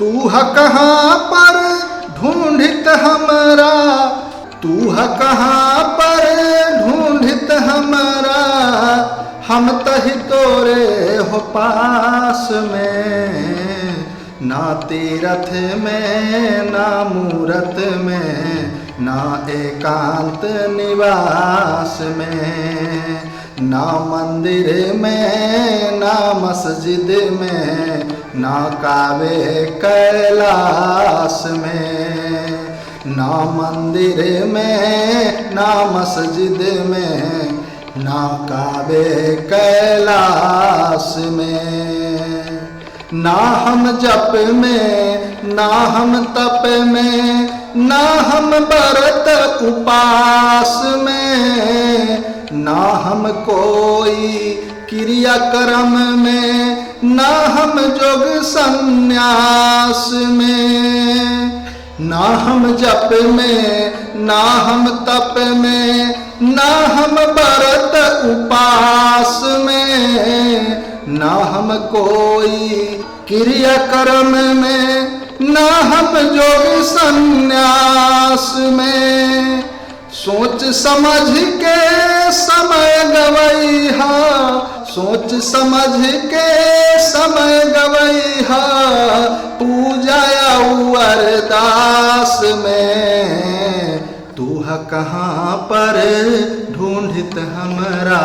तू है कहाँ पर ढूंढित हमरा, तू है कहाँ पर ढूंढित हमरा, हम तही तोरे हो पास में। ना तीरथ में ना मूरत में, ना एकांत निवास में, ना मंदिर में ना मस्जिद में, ना काबे कैलाश में। ना मंदिर में ना मस्जिद में, ना काबे कैलाश में। ना हम जप में ना हम तप में, ना हम व्रत उपास में, ना हम कोई क्रियाक्रम में, ना हम जोग संन्यास में। ना हम जप में ना हम तप में, ना हम व्रत उपास में, ना हम कोई क्रियाक्रम में, ना हम जोग संन्यास में। सोच समझ के समय गवैहा, सोच समझ के समय गवैहा, पूजा अरदास में। तू है कहाँ पर ढूंढित हमरा,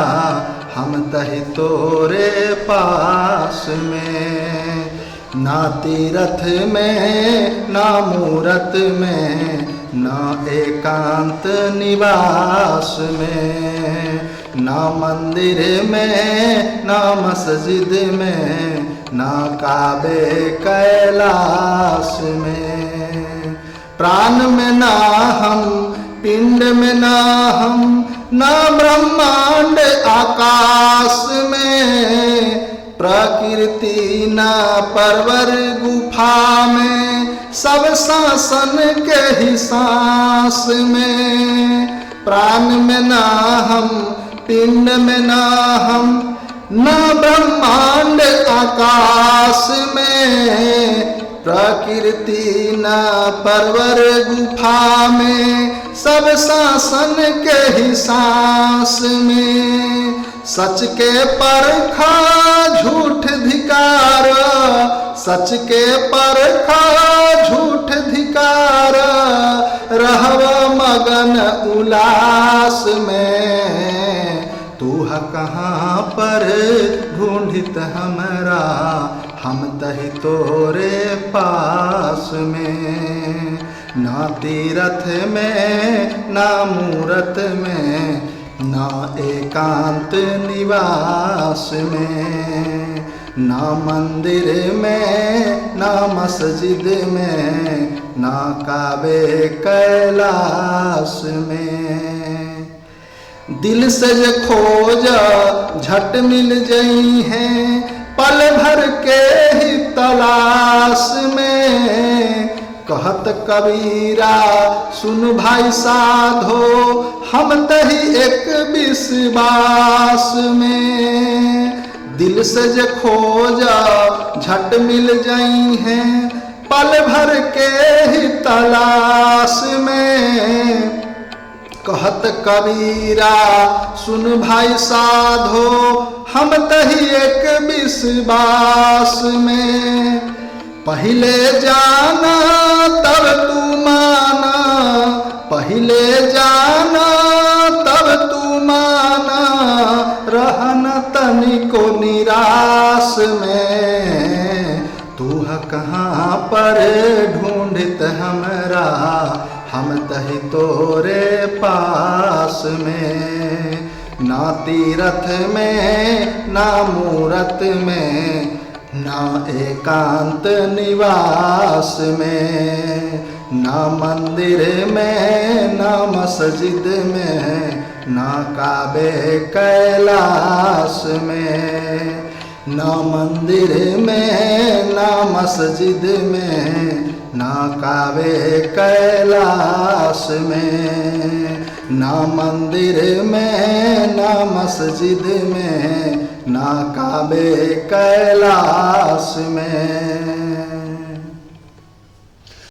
हम तही तोरे पास में। ना तीरथ में ना मूरत में, ना एकांत निवास में, ना मंदिर में ना मस्जिद में, ना काबे कैलाश में। प्राण में ना हम पिंड में ना हम, ना ब्रह्मांड आकाश में, प्रकृति ना परवर गुफा में, सब शासन के ही सांस में। प्राण में ना हम पिंड में ना हम, ना ब्रह्मांड आकाश में, प्रकृति ना परवर गुफा में, सब शासन के ही सांस में। सच के परखा झूठ धिकार, सच के परखा झूठ धिकार, रहव मगन उलास में। तू है कहाँ पर ढूंढित हमरा, हम तही तोरे पास में। ना तीरथ में ना मूरत में, ना एकांत निवास में, ना मंदिर में ना मस्जिद में, ना काबे कैलाश में। दिल से जे खोजा झट मिल जई हैं, पल भर के ही तलाश में। कहत कबीरा सुन भाई साधो, हम तही एक विश्वास में। दिल से जे खोजा झट मिल जई हैं, पल भर के ही तलाश में। कहत कबीरा सुन भाई साधो, हम तही एक विश्वास में। पहले जाना तब तू माना, पहले जाना तब तू माना, रहना तनिको निराश में। तू है कहाँ पर ढूंढित हमरा, हम तही तोरे पास में। ना तीरथ में ना मूरत में, ना एकांत निवास में, ना मंदिर में ना मस्जिद में, ना काबे कैलाश में। ना मंदिर में ना मस्जिद में, ना काबे कैलाश में। ना मंदिर में ना मस्जिद में, ना काबे कैलाश में।